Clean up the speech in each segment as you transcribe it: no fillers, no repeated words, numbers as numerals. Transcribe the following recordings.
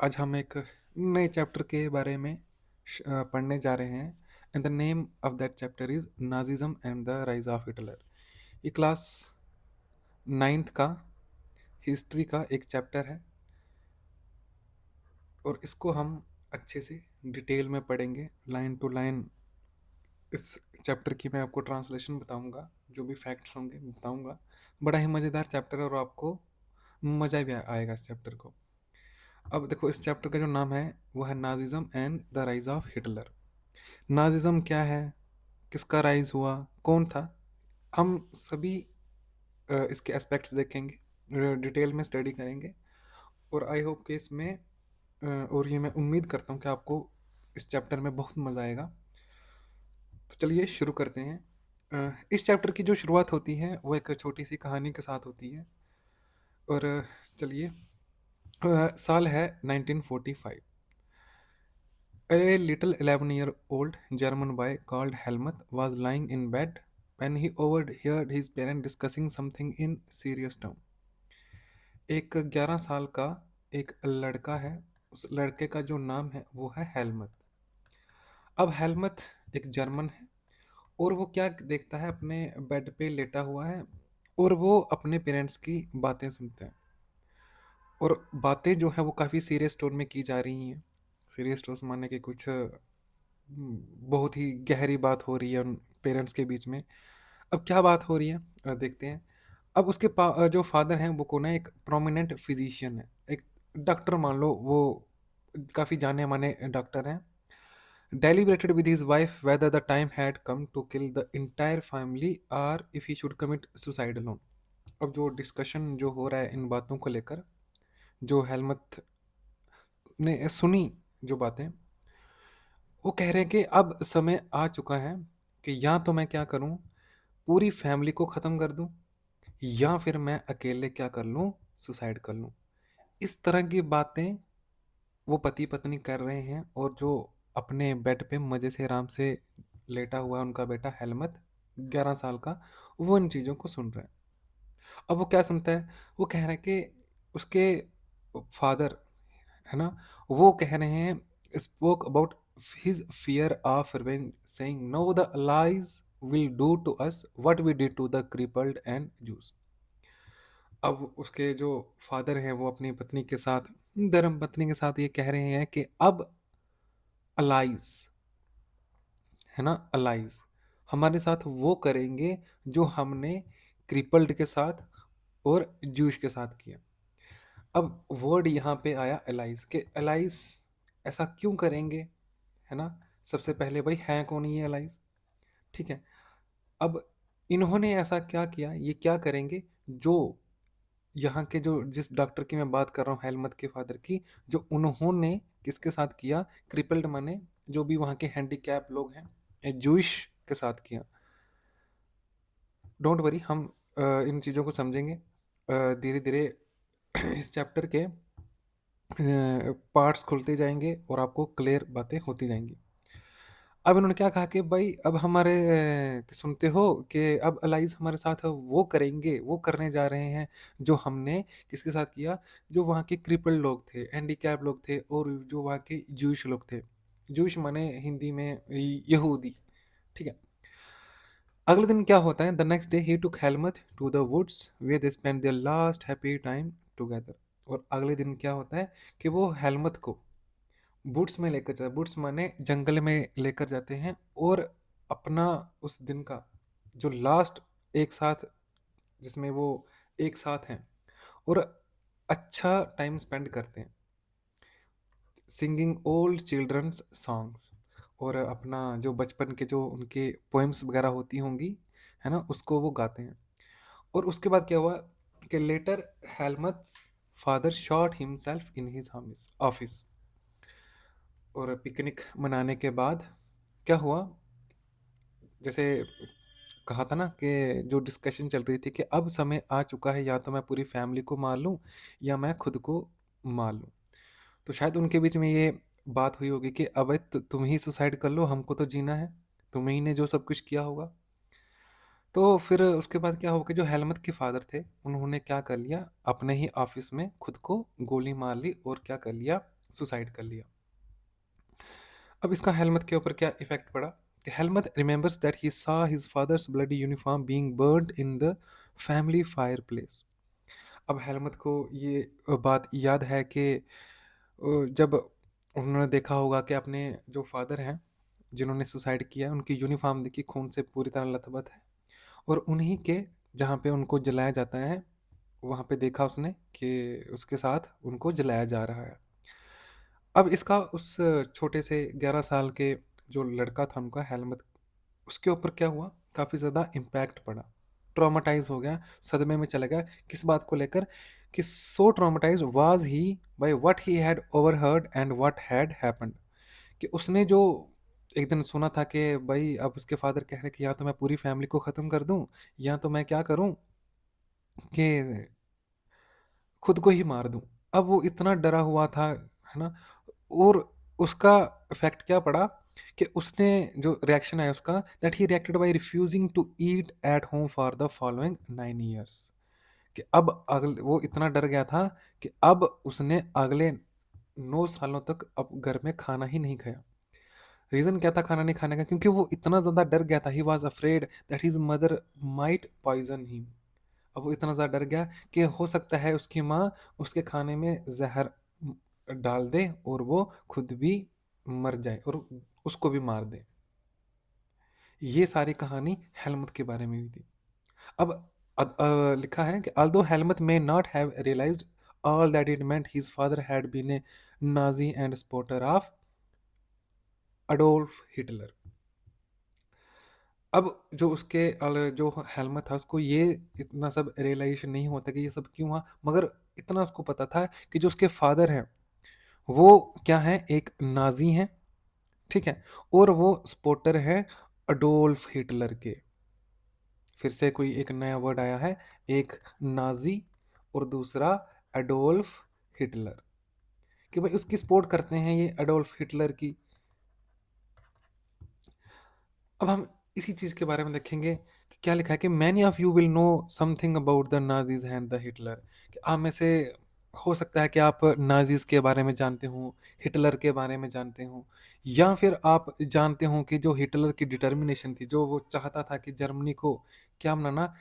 आज हम एक नए चैप्टर के बारे में पढ़ने जा रहे हैं and the name of that chapter is Nazism and the rise of Hitler. ये क्लास नाइन्थ का हिस्ट्री का एक चैप्टर है और इसको हम अच्छे से डिटेल में पढ़ेंगे लाइन टू लाइन। इस चैप्टर की मैं आपको ट्रांसलेशन बताऊंगा, जो भी फैक्ट्स होंगे बताऊंगा। बड़ा ही मज़ेदार चैप्टर है और आपको मज़ा भी आएगा इस चैप्टर को। अब देखो, इस चैप्टर का जो नाम है वो है Nazism and the rise of Hitler. Nazism क्या है, किसका राइज हुआ, कौन था, हम सभी इसके एस्पेक्ट्स देखेंगे, डिटेल में स्टडी करेंगे। और आई होप कि इसमें और ये मैं उम्मीद करता हूँ कि आपको इस चैप्टर में बहुत मज़ा आएगा। तो चलिए शुरू करते हैं। इस चैप्टर की जो शुरुआत होती है वो एक छोटी सी कहानी के साथ होती है। और चलिए, साल है 1945। A little 11-year-old German boy called Helmut was lying in bed when he overheard his parents discussing something in serious terms. एक 11 साल का एक लड़का है। उस लड़के का जो नाम है वो है हेलमत। अब हेलमत एक जर्मन है और वो क्या देखता है, अपने बेड पे लेटा हुआ है और वो अपने पेरेंट्स की बातें सुनता है। और बातें जो है वो काफ़ी सीरियस टोन में की जा रही हैं। सीरियस टोन माने कि कुछ बहुत ही गहरी बात हो रही है उन पेरेंट्स के बीच में। अब क्या बात हो रही है, देखते हैं। अब उसके जो फादर हैं वो कौन है, एक प्रोमिनेंट फिजिशियन है, एक डॉक्टर मान लो। वो काफ़ी जाने माने डॉक्टर हैं। deliberated with his wife whether the time had come to kill the entire family or if he should commit suicide alone. अब जो डिस्कशन जो हो रहा है इन बातों को लेकर, जो हेलमत ने सुनी जो बातें, वो कह रहे हैं कि अब समय आ चुका है कि या तो मैं क्या करूं, पूरी फैमिली को ख़त्म कर दूं, या फिर मैं अकेले क्या कर लूं, सुसाइड कर लूं। इस तरह की बातें वो पति पत्नी कर रहे हैं और जो अपने बेड पे मज़े से आराम से लेटा हुआ है उनका बेटा हेलमत, 11 साल का, वो इन चीज़ों को सुन रहा है। अब वो क्या सुनता है, वो कह रहा है कि उसके फादर है ना, वो कह रहे हैं, spoke about his fear of revenge saying no the lies will do to us what we did to the crippled and Jews. अब उसके जो फादर हैं वो अपनी पत्नी के साथ, धर्म पत्नी के साथ ये कह रहे हैं कि अब अलाइज है ना, अलाइज हमारे साथ वो करेंगे जो हमने क्रिपल्ड के साथ और जूश के साथ किया। अब वर्ड यहाँ पे आया एलाइज के, एलाइज ऐसा क्यों करेंगे, है ना। सबसे पहले भाई है कौन ये एलाइज, ठीक है। अब इन्होंने ऐसा क्या किया, ये क्या करेंगे, जो यहाँ के जो जिस डॉक्टर की मैं बात कर रहा हूँ, हेलमत के फादर की, जो उन्होंने किसके साथ किया, क्रिपल्ड माने जो भी वहाँ के हैंडीकैप लोग हैं, जूश के साथ किया। डोंट वरी, हम इन चीज़ों को समझेंगे धीरे धीरे। इस चैप्टर के पार्ट्स खुलते जाएंगे और आपको क्लियर बातें होती जाएंगी। अब इन्होंने क्या कहा कि भाई अब हमारे सुनते हो कि अब अलाइज हमारे साथ वो करेंगे, वो करने जा रहे हैं जो हमने किसके साथ किया, जो वहाँ के क्रिपल लोग थे, हैंडीकैप लोग थे, और जो वहाँ के जूश लोग थे। जूश माने हिंदी में यहूदी, ठीक है। अगले दिन क्या होता है, the next day he took Helmut to the woods where they spend their last happy time together. और अगले दिन क्या होता है कि वो हेलमत को वुड्स में लेकर जाते, वुड्स माने जंगल में लेकर जाते हैं, और अपना उस दिन का जो लास्ट एक साथ, जिसमें वो एक साथ हैं और अच्छा टाइम स्पेंड करते हैं, सिंगिंग ओल्ड चिल्ड्रंस सॉन्ग्स, और अपना जो बचपन के जो उनके पोएम्स वगैरह होती होंगी, है ना, उसको वो गाते हैं। और उसके बाद क्या हुआ कि later Helmut's father shot himself in his office. और पिकनिक मनाने के बाद क्या हुआ, जैसे कहा था ना कि जो डिस्कशन चल रही थी कि अब समय आ चुका है, या तो मैं पूरी फैमिली को मार लूं या मैं खुद को मार लूं। तो शायद उनके बीच में ये बात हुई होगी कि अब तुम ही सुसाइड कर लो, हमको तो जीना है, तुम ही ने जो सब कुछ किया होगा। तो फिर उसके बाद क्या हुआ कि जो हेलमत के फादर थे उन्होंने क्या कर लिया, अपने ही ऑफिस में खुद को गोली मार ली और क्या कर लिया, सुसाइड कर लिया। अब इसका हेलमत के ऊपर क्या इफेक्ट पड़ा कि Helmut remembers that he saw his father's bloody uniform being burned in the family fireplace। अब हेलमत को ये बात याद है कि जब उन्होंने देखा होगा कि अपने जो फादर हैं जिन्होंने सुसाइड किया उनकी यूनिफॉर्म देखी खून से पूरी तरह लथबथ है, और उन्हीं के जहाँ पे उनको जलाया जाता है वहाँ पे देखा उसने कि उसके साथ उनको जलाया जा रहा है। अब इसका उस छोटे से 11 साल के जो लड़का था उनका हेलमत, उसके ऊपर क्या हुआ, काफ़ी ज़्यादा इम्पैक्ट पड़ा, ट्रॉमाटाइज हो गया, सदमे में चला गया। किस बात को लेकर कि so traumatise was he by what he had overheard and what had happened, कि उसने जो एक दिन सुना था कि भाई अब उसके फादर कह रहे हैं कि या तो मैं पूरी फैमिली को ख़त्म कर दूं या तो मैं क्या करूं कि खुद को ही मार दूं। अब वो इतना डरा हुआ था, है ना, और उसका इफेक्ट क्या पड़ा कि उसने जो रिएक्शन है उसका, that he reacted by refusing to eat at home for the following 9 years, कि अब अगले वो इतना डर गया था कि अब उसने अगले 9 सालों तक अब घर में खाना ही नहीं खाया। रीजन क्या था खाना नहीं खाने का, क्योंकि वो इतना ज्यादा डर गया था, he was afraid that his mother might poison him. अब वो इतना ज़्यादा डर गया कि हो सकता है उसकी माँ उसके खाने में जहर डाल दे और वो खुद भी मर जाए और उसको भी मार दे। ये सारी कहानी हेलमुथ के बारे में हुई थी। अब लिखा है कि although Helmut may not have realized all that it meant, his father had been a Nazi and supporter of Adolf Hitler। अब जो उसके जो हेलमेट था उसको ये इतना सब रियलाइजेशन नहीं होता कि ये सब क्यों हुआ, मगर इतना उसको पता था कि जो उसके फादर हैं वो क्या है, एक नाजी हैं, ठीक है, और वो सपोर्टर है अडोल्फ हिटलर के। फिर से कोई एक नया वर्ड आया है, एक नाजी और दूसरा अडोल्फ हिटलर, कि भाई उसकी सपोर्ट करते हैं ये अडोल्फ हिटलर की। अब हम इसी चीज के बारे में देखेंगे कि क्या लिखा है कि many of you will know something about the Nazis and the Hitler, कि आप में से हो सकता है कि आप नाजीज के बारे में जानते हो, हिटलर के बारे में जानते हो, या फिर आप जानते हो कि जो हिटलर की डिटर्मिनेशन थी, जो वो चाहता था कि जर्मनी को क्या बनाना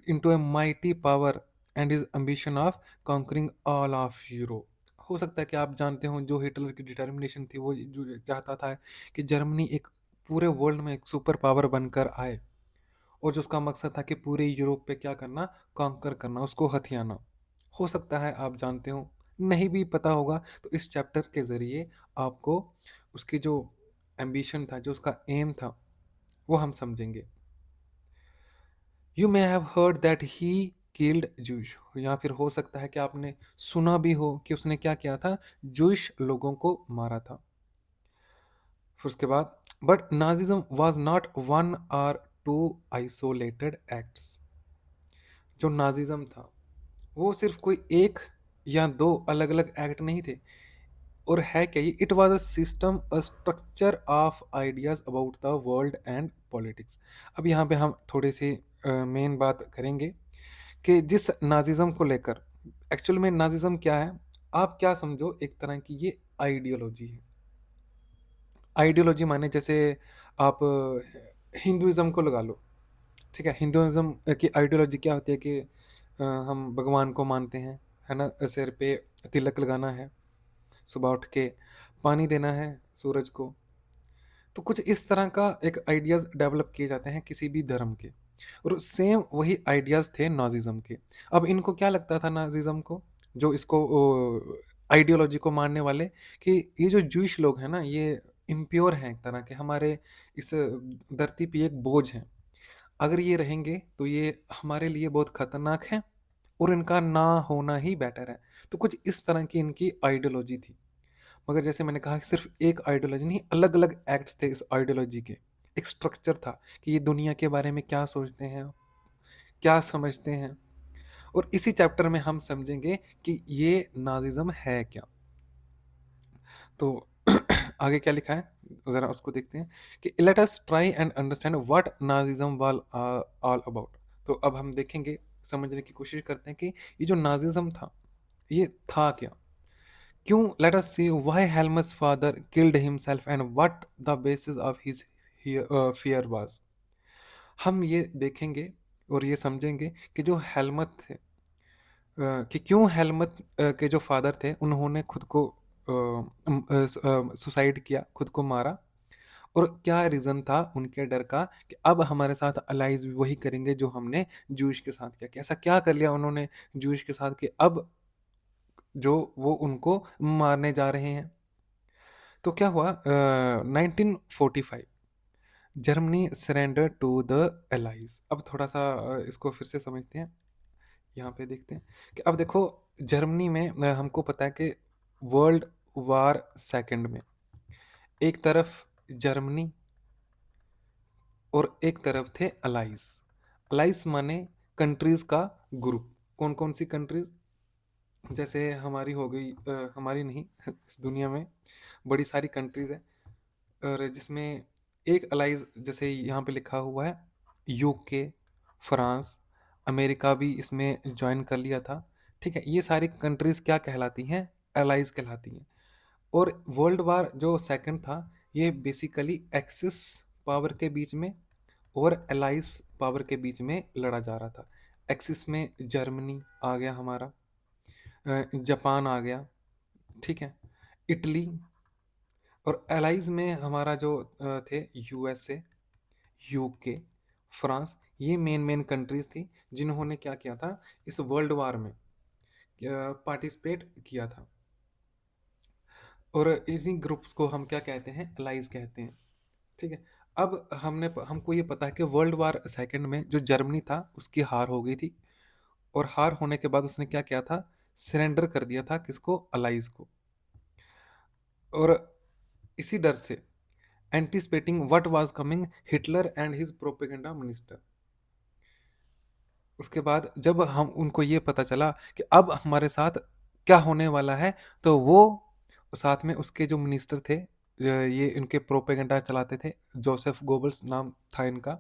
into a mighty power and his ambition of conquering all of Europe. हो सकता है कि आप जानते हो जो हिटलर की डिटर्मिनेशन थी, वो जो चाहता था कि जर्मनी एक पूरे वर्ल्ड में एक सुपर पावर बनकर आए, और जो उसका मकसद था कि पूरे यूरोप पे क्या करना, कॉन्कर करना, उसको हथियाना। हो सकता है आप जानते हो, नहीं भी पता होगा तो इस चैप्टर के ज़रिए आपको उसकी जो एम्बिशन था, जो उसका एम था, वो हम समझेंगे। You may have heard that he killed Jews, या फिर हो सकता है कि आपने सुना भी हो कि उसने क्या किया था, जूश लोगों को मारा था। फिर उसके बाद but Nazism was not one और टू आइसोलेटेड एक्ट्स। जो नाजिज्म था वो सिर्फ कोई एक या दो अलग अलग एक्ट नहीं थे, और है क्या ये, it was a system, a structure of ideas about the world and politics. अब यहाँ पे हम थोड़ी सी मेन बात करेंगे कि जिस नाजिज्म को लेकर, एक्चुअल में नाजिज्म क्या है, आप क्या समझो, एक तरह की ये आइडियोलॉजी है। आइडियोलॉजी माने जैसे आप हिंदुइज्म को लगा लो, ठीक है, हिंदुइज्म की आइडियोलॉजी क्या होती है कि हम भगवान को मानते हैं, है ना, सिर पे तिलक लगाना है, सुबह उठ के पानी देना है सूरज को। तो कुछ इस तरह का एक आइडियाज डेवलप किए जाते हैं किसी भी धर्म के, और सेम वही आइडियाज थे नाजिज्म के। अब इनको क्या लगता था नाजिज्म को, जो इसको आइडियोलॉजी को मानने वाले, कि ये जो जूश लोग हैं ना, ये इम्प्योर हैं, एक तरह के हमारे इस धरती पे एक बोझ हैं, अगर ये रहेंगे तो ये हमारे लिए बहुत खतरनाक है, और इनका ना होना ही बेटर है। तो कुछ इस तरह की इनकी आइडियोलॉजी थी। मगर जैसे मैंने कहा कि सिर्फ एक आइडियोलॉजी नहीं, अलग अलग एक्ट्स थे इस आइडियोलॉजी के, एक स्ट्रक्चर था कि ये दुनिया के बारे में क्या सोचते हैं, क्या समझते हैं। और इसी चैप्टर में हम समझेंगे कि ये नाजिज्म है क्या। तो आगे क्या लिखा है जरा उसको देखते हैं कि let us try and understand what Nazism वाल ऑल अबाउट। तो अब हम देखेंगे, समझने की कोशिश करते हैं कि ये जो नाजिज्म था ये था क्या। क्यों, let us see why Helmut's father killed himself and what the basis of his fear was. हम ये देखेंगे और ये समझेंगे कि जो हेलमत थे, कि क्यों हेलमत के जो फादर थे उन्होंने खुद को सुसाइड किया, खुद को मारा, और क्या रीज़न था उनके डर का कि अब हमारे साथ अलाइज भी वही करेंगे जो हमने जूश के साथ किया, कि ऐसा क्या कर लिया उन्होंने जूश के साथ कि अब जो वो उनको मारने जा रहे हैं। तो क्या हुआ, 1945 Germany surrender to the Allies. अब थोड़ा सा इसको फिर से समझते हैं, यहाँ पे देखते हैं कि अब देखो, जर्मनी में हमको पता है कि वर्ल्ड वार सेकंड में एक तरफ जर्मनी और एक तरफ थे अलाइज। अलाइज माने कंट्रीज का ग्रुप। कौन कौन सी कंट्रीज, जैसे हमारी हो गई, हमारी नहीं इस दुनिया में बड़ी सारी कंट्रीज है, और जिसमें एक अलाइज जैसे यहाँ पे लिखा हुआ है, यूके, फ्रांस, अमेरिका भी इसमें ज्वाइन कर लिया था। ठीक है, ये सारी कंट्रीज क्या कहलाती हैं, अलाइज कहलाती हैं। और वर्ल्ड वार जो सेकंड था, ये बेसिकली एक्सिस पावर के बीच में और एलाइज पावर के बीच में लड़ा जा रहा था। एक्सिस में जर्मनी आ गया हमारा, जापान आ गया, ठीक है, इटली, और एलाइज में हमारा जो थे यूएसए, यूके, फ्रांस, ये मेन मेन कंट्रीज थी जिन्होंने क्या किया था, इस वर्ल्ड वार में पार्टिसिपेट किया था। और इसी ग्रुप्स को हम क्या कहते हैं, अलाइज कहते हैं। ठीक है, अब हमको ये पता है कि वर्ल्ड वार सेकंड में जो जर्मनी था उसकी हार हो गई थी, और हार होने के बाद उसने क्या किया था, सरेंडर कर दिया था किसको, अलाइज को। और इसी डर से, anticipating what was coming, Hitler and his propaganda minister, उसके बाद जब हम उनको ये पता चला कि अब हमारे साथ क्या होने वाला है, तो वो साथ में उसके जो मिनिस्टर थे, ये इनके प्रोपेगेंडा चलाते थे, जोसेफ गोबल्स नाम था इनका।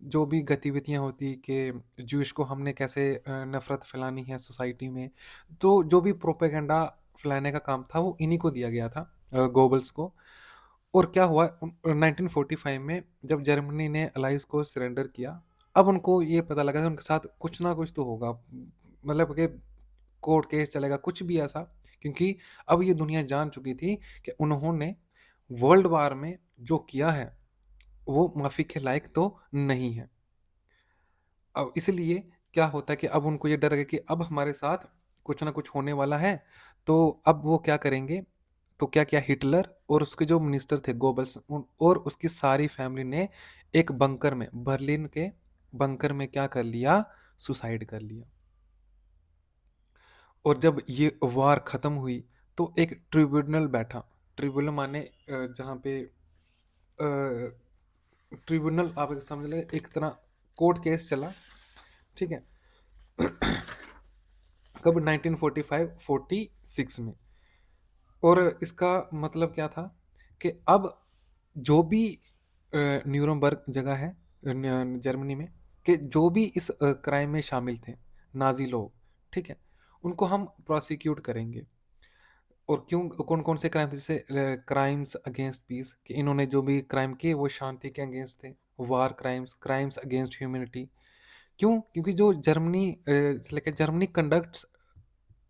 जो भी गतिविधियां होती कि जूश को हमने कैसे नफरत फैलानी है सोसाइटी में, तो जो भी प्रोपेगेंडा फैलाने का काम था वो इन्हीं को दिया गया था, गोबल्स को। और क्या हुआ 1945 में जब जर्मनी ने अलाइज को सरेंडर किया, अब उनको ये पता लगा कि उनके साथ कुछ ना कुछ तो होगा, मतलब कि कोर्ट केस चलेगा, कुछ भी ऐसा, क्योंकि अब ये दुनिया जान चुकी थी कि उन्होंने वर्ल्ड वार में जो किया है वो माफी के लायक तो नहीं है। अब इसलिए क्या होता है कि अब उनको ये डर है कि अब हमारे साथ कुछ ना कुछ होने वाला है, तो अब वो क्या करेंगे, तो क्या किया, हिटलर और उसके जो मिनिस्टर थे गोबल्स और उसकी सारी फैमिली ने एक बंकर में, बर्लिन के बंकर में क्या कर लिया, सुसाइड कर लिया। और जब ये वार खत्म हुई तो एक ट्रिब्यूनल बैठा। ट्रिब्यूनल माने जहाँ पे ट्रिब्यूनल, आप समझ लें एक तरह कोर्ट केस चला। ठीक है, कब, 1945-46 में। और इसका मतलब क्या था कि अब जो भी न्यूरमबर्ग जगह है जर्मनी में, कि जो भी इस क्राइम में शामिल थे, नाजी लोग, ठीक है, उनको हम प्रोसिक्यूट करेंगे। और क्यों, कौन कौन से क्राइम थे, जैसे क्राइम्स अगेंस्ट पीस, कि इन्होंने जो भी क्राइम किए वो शांति के अगेंस्ट थे, वार क्राइम्स, क्राइम्स अगेंस्ट ह्यूमैनिटी। क्यों, क्योंकि जो Germany conducts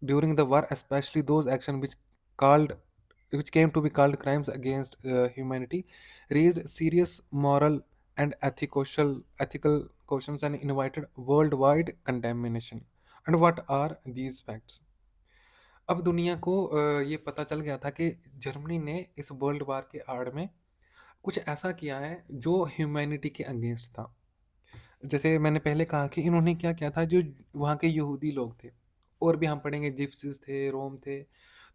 during the war, especially those actions which came to be called crimes against humanity, raised serious moral and ethical questions and invited worldwide condemnation. And what are these facts? अब दुनिया को ये पता चल गया था कि Germany ने इस वर्ल्ड वार के आड़ में कुछ ऐसा किया है जो ह्यूमैनिटी के अगेंस्ट था। जैसे मैंने पहले कहा कि इन्होंने क्या किया था, जो वहाँ के यहूदी लोग थे, और भी हम पढ़ेंगे जिप्सीज थे, रोम थे,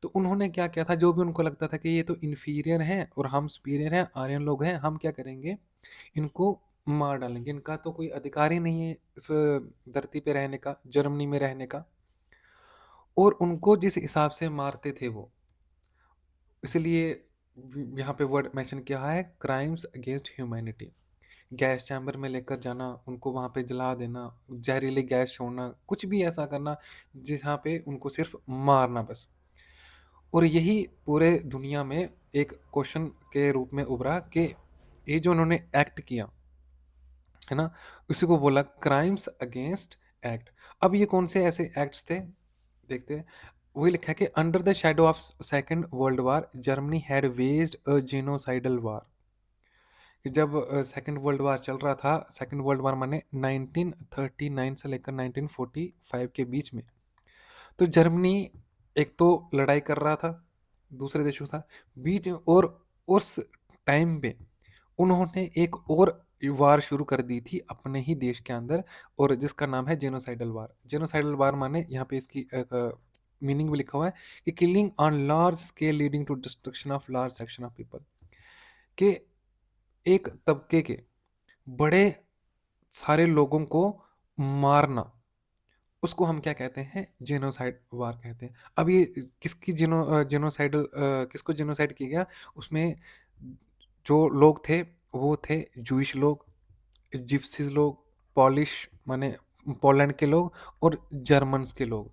तो उन्होंने क्या किया था, जो भी उनको लगता था कि ये तो इन्फीरियर हैं और हम सुपीरियर हैं, आर्यन लोग हैं, हम क्या करेंगे, इनको मार डालेंगे, इनका तो कोई अधिकार ही नहीं है इस धरती पे रहने का, जर्मनी में रहने का। और उनको जिस हिसाब से मारते थे वो, इसलिए यहाँ पे वर्ड मेंशन किया है, crimes against humanity. Gas chamber में लेकर जाना, उनको वहाँ पे जला देना, जहरीली गैस छोड़ना, कुछ भी ऐसा करना जहाँ पे उनको सिर्फ मारना बस। और यही पूरे दुनिया में एक क्वेश्चन के रूप में उभरा कि ये जो उन्होंने एक्ट किया है ना, उसी को बोला क्राइम्स अगेंस्ट एक्ट। अब ये कौन से ऐसे एक्ट्स थे, देखते हैं। वही लिखा है कि under the shadow of second world war Germany had waged a genocidal war. कि जब सेकेंड वर्ल्ड वार चल रहा था, सेकेंड वर्ल्ड वार माने 1939 से लेकर 1945 के बीच में, तो जर्मनी एक तो लड़ाई कर रहा था दूसरे देशों के साथ बीच में, और उस टाइम पे उन्होंने एक और वार शुरू कर दी थी अपने ही देश के अंदर, और जिसका नाम है जेनोसाइडल वार। जेनोसाइडल वार माने यहाँ पे इसकी मीनिंग भी लिखा हुआ है कि killing on large scale leading to destruction of large section of people. कि एक तबके के बड़े सारे लोगों को मारना, उसको हम क्या कहते हैं, जेनोसाइड वार कहते हैं। अब ये किसकी किसको जेनोसाइड किया गया, उसमें जो लोग थे वो थे जूइश लोग, जिप्सीज लोग, पॉलिश माने पोलैंड के लोग, और जर्मन्स के लोग।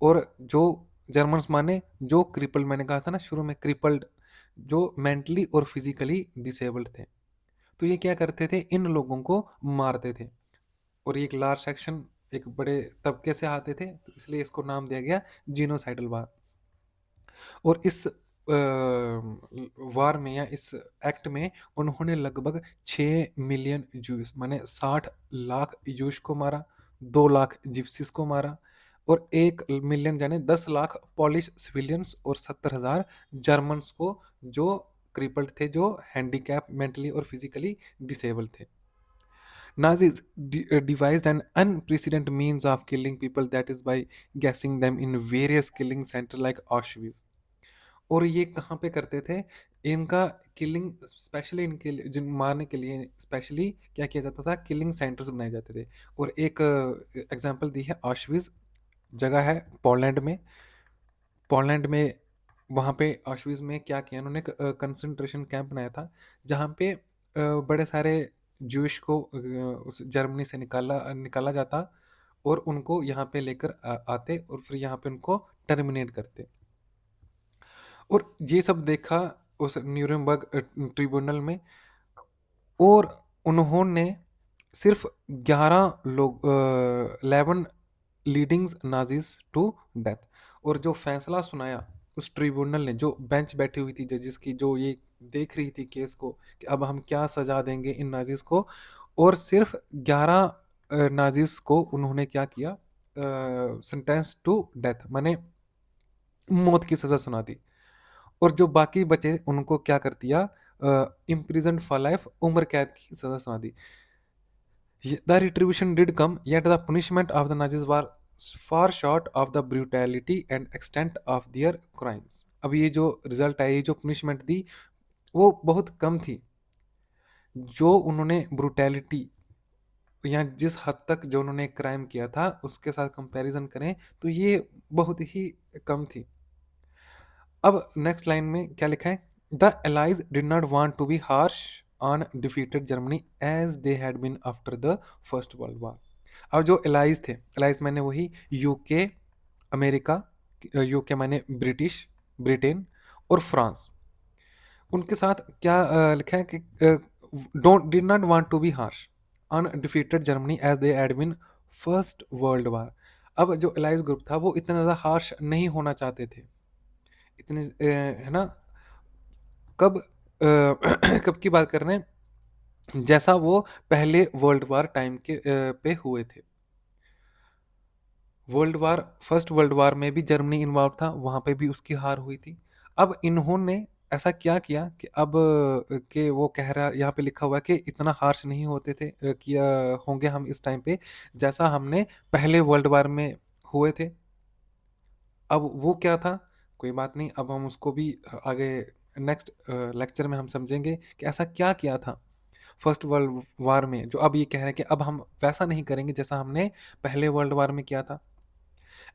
और जो जर्मन्स माने जो क्रिपल्ड, मैंने कहा था ना शुरू में, क्रिपल्ड, जो मेंटली और फिजिकली डिसेबल्ड थे। तो ये क्या करते थे, इन लोगों को मारते थे। और ये एक लार्ज सेक्शन, एक बड़े तबके से आते थे, तो इसलिए इसको नाम दिया गया जीनोसाइडल वार। और इस वार में या इस एक्ट में उन्होंने लगभग 6 मिलियन जूस माने 60 लाख जूस को मारा, 2 लाख जिप्सीज को मारा, और 1 मिलियन यानी 10 लाख पॉलिश सिविलियंस और 70,000 जर्मन्स को, जो क्रिपल्ड थे, जो हैंडीकैप मेंटली और फिजिकली डिसेबल थे। Nazis devised an unprecedented means of killing people, that is by gassing them in various killing centers like Auschwitz. और ये कहाँ पे करते थे, इनका किलिंग स्पेशली इनके जिन मारने के लिए स्पेशली क्या किया जाता था, किलिंग सेंटर्स बनाए जाते थे। और एक एग्जांपल दी है ऑशविज, जगह है पोलैंड में। पोलैंड में वहाँ पे ऑशविज में क्या किया उन्होंने, कंसंट्रेशन कैंप बनाया था, जहाँ पे बड़े सारे जूश को उस जर्मनी से निकाला निकाला जाता, और उनको यहाँ पे लेकर आते, और फिर यहाँ पे उनको टर्मिनेट करते। और ये सब देखा उस न्यूरेमबर्ग ट्रिब्यूनल में। और उन्होंने सिर्फ 11 लीडिंग्स नाजीज टू डेथ। और जो फैसला सुनाया उस ट्रिब्यूनल ने, जो बेंच बैठी हुई थी जजिस की, जो ये देख रही थी केस को कि अब हम क्या सजा देंगे इन नाजीज को, और सिर्फ 11 नाजीज को उन्होंने क्या किया, सेंटेंस टू डेथ माने मौत की सजा सुना दी। और जो बाकी बचे उनको क्या कर दिया, इम्प्रिजन फॉर लाइफ, उम्र कैद की सजा सुना दी। The retribution did come, yet the punishment of the Nazis was far short of the brutality and extent of their crimes. अब ये जो रिजल्ट आई, जो पनिशमेंट दी, वो बहुत कम थी। जो उन्होंने ब्रुटैलिटी या जिस हद तक जो उन्होंने क्राइम किया था उसके साथ कंपैरिजन करें तो ये बहुत ही कम थी। अब नेक्स्ट लाइन में क्या लिखा है, the Allies did not want to be harsh on defeated Germany as they had been after the First World War. अब जो एलाइज थे, एलाइज मैंने वही यूके, अमेरिका, यूके मैंने ब्रिटिश, ब्रिटेन और फ्रांस, उनके साथ क्या लिखा है कि don't did not want to be harsh on defeated Germany as they had been First World War. अब जो एलाइज ग्रुप था वो इतना ज़्यादा हार्श नहीं होना चाहते थे, इतने है ना। कब कब की बात कर रहे हैं, जैसा वो पहले वर्ल्ड वार टाइम के पे हुए थे। World war, first world war में भी जर्मनी इन्वॉल्व था, वहां पे भी उसकी हार हुई थी। अब इन्होंने ऐसा क्या किया कि अब कि वो कह रहा, यहाँ पे लिखा हुआ है कि इतना हार्श नहीं होते थे कि होंगे हम इस टाइम पे जैसा हमने पहले वर्ल्ड वार में हुए थे। अब वो क्या था, कोई बात नहीं, अब हम उसको भी आगे नेक्स्ट लेक्चर में हम समझेंगे कि ऐसा क्या किया था फर्स्ट वर्ल्ड वार में, जो अब ये कह रहे हैं कि अब हम वैसा नहीं करेंगे जैसा हमने पहले वर्ल्ड वार में किया था।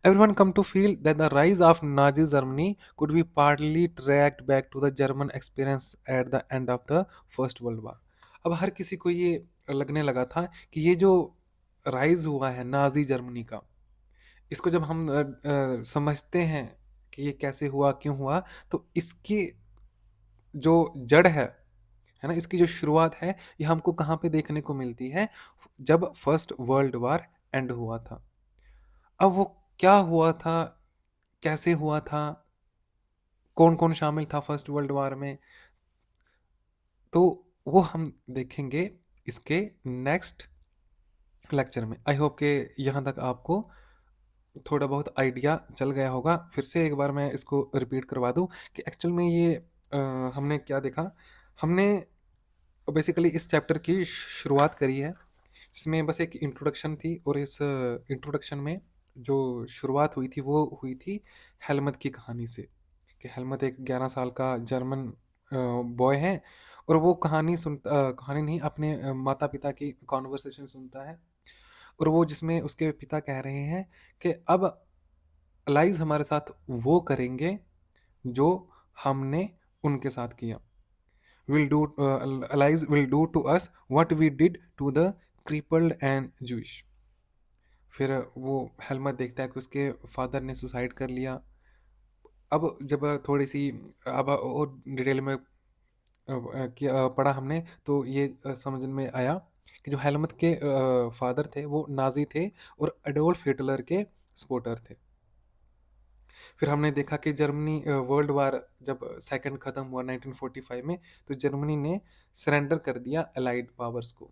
Everyone come to feel that the rise of Nazi Germany could be partly tracked back to the German experience at the end of the First World War. अब हर किसी को ये लगने लगा था कि ये जो राइज हुआ है नाजी जर्मनी का, इसको जब हम समझते हैं कि ये कैसे हुआ, क्यों हुआ। तो इसकी जो जड़ है ना, इसकी जो शुरुआत है, ये हमको कहाँ पे देखने को मिलती है, जब फर्स्ट वर्ल्ड वार एंड हुआ था। अब वो क्या हुआ था, कैसे हुआ था, कौन कौन शामिल था फर्स्ट वर्ल्ड वार में, तो वो हम देखेंगे इसके नेक्स्ट लेक्चर में। आई होप कि यहाँ तक आपको थोड़ा बहुत आइडिया चल गया होगा। फिर से एक बार मैं इसको रिपीट करवा दूं कि एक्चुअल में ये हमने क्या देखा। हमने बेसिकली इस चैप्टर की शुरुआत करी है। इसमें बस एक इंट्रोडक्शन थी, और इस इंट्रोडक्शन में जो शुरुआत हुई थी वो हुई थी हेलमत की कहानी से, कि हेलमत एक 11 साल का जर्मन बॉय है, और वो कहानी नहीं, अपने माता पिता की कॉन्वर्सेशन सुनता है, और वो जिसमें उसके पिता कह रहे हैं कि अब अलाइज हमारे साथ वो करेंगे जो हमने उनके साथ किया। will do allies will do to us what we did to the crippled and Jewish। फिर वो हेलमट देखता है कि उसके फादर ने सुसाइड कर लिया। अब जब थोड़ी सी अब और डिटेल में पढ़ा हमने, तो ये समझ में आया कि जो हेलमट के फादर थे वो नाजी थे, और एडोल्फ हिटलर के सपोर्टर थे। फिर हमने देखा कि जर्मनी वर्ल्ड वार जब सेकंड खत्म हुआ 1945 में, तो जर्मनी ने सरेंडर कर दिया अलाइड पावर्स को।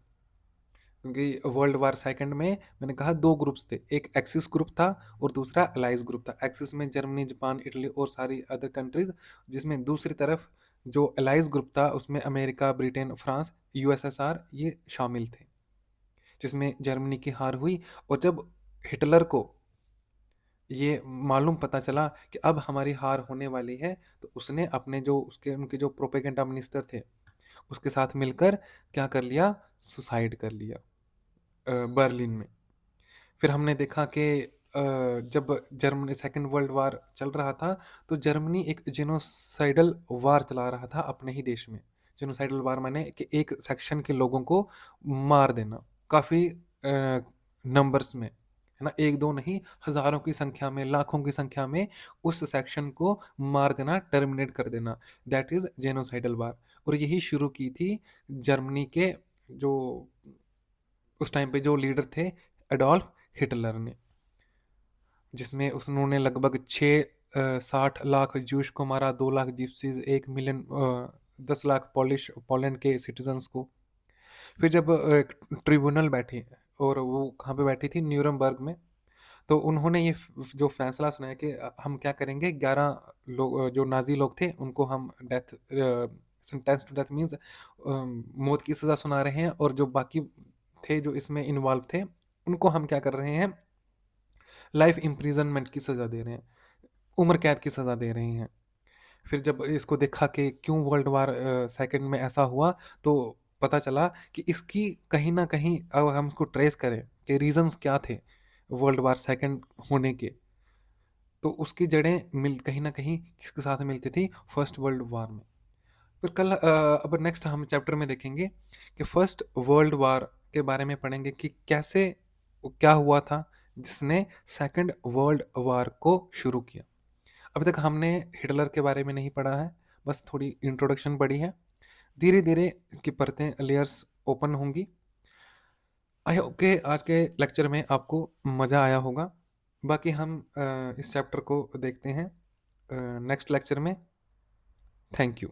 क्योंकि वर्ल्ड वार सेकंड में मैंने कहा दो ग्रुप्स थे, एक एक्सिस ग्रुप था और दूसरा अलाइज ग्रुप था। एक्सिस में जर्मनी, जापान, इटली और सारी अदर कंट्रीज, जिसमें दूसरी तरफ जो अलाइज ग्रुप था उसमें अमेरिका, ब्रिटेन, फ्रांस, यूएसएसआर ये शामिल थे, जिसमें जर्मनी की हार हुई। और जब हिटलर को ये मालूम पता चला कि अब हमारी हार होने वाली है, तो उसने अपने जो उसके उनके जो प्रोपेगेंडा मिनिस्टर थे उसके साथ मिलकर क्या कर लिया, सुसाइड कर लिया बर्लिन में। फिर हमने देखा कि जब जर्मनी सेकेंड वर्ल्ड वार चल रहा था, तो जर्मनी एक जेनोसाइडल वार चला रहा था अपने ही देश में। जेनोसाइडल वार माने कि एक सेक्शन के लोगों को मार देना, काफ़ी नंबर्स में, है ना, एक दो नहीं, हजारों की संख्या में, लाखों की संख्या में उस सेक्शन को मार देना, टर्मिनेट कर देना, दैट इज जेनोसाइडल वार। और यही शुरू की थी जर्मनी के जो उस टाइम पे जो लीडर थे, एडोल्फ हिटलर ने, जिसमें उन्होंने लगभग 60 लाख जूश को मारा, 2 lakh gypsies, 1 million 10 lakh Poland के सिटीजन्स को। फिर जब ट्रिब्यूनल बैठी, और वो कहाँ पे बैठी थी, न्यूरमबर्ग में, तो उन्होंने ये जो फैसला सुनाया कि हम क्या करेंगे, 11 लोग जो नाजी लोग थे उनको हम death sentence to death means मौत की सज़ा सुना रहे हैं, और जो बाकी थे जो इसमें इन्वॉल्व थे उनको हम क्या कर रहे हैं, लाइफ इम्प्रिजनमेंट की सज़ा दे रहे हैं, उम्र कैद की सज़ा दे रहे हैं। फिर जब इसको देखा कि क्यों वर्ल्ड वार सेकंड में ऐसा हुआ, तो पता चला कि इसकी कहीं ना कहीं, अब हम इसको ट्रेस करें कि रीजंस क्या थे वर्ल्ड वार सेकंड होने के, तो उसकी जड़ें मिल कहीं ना कहीं किसके साथ मिलती थी, फर्स्ट वर्ल्ड वार में। फिर कल अब नेक्स्ट हम चैप्टर में देखेंगे कि फर्स्ट वर्ल्ड वार के बारे में पढ़ेंगे कि कैसे क्या हुआ था जिसने सेकंड वर्ल्ड वार को शुरू किया। अभी तक हमने हिटलर के बारे में नहीं पढ़ा है, बस थोड़ी इंट्रोडक्शन पढ़ी है। धीरे धीरे इसकी परतें, लेयर्स ओपन होंगी। आई होप के आज के लेक्चर में आपको मज़ा आया होगा। बाकी हम इस चैप्टर को देखते हैं नेक्स्ट लेक्चर में। Thank you.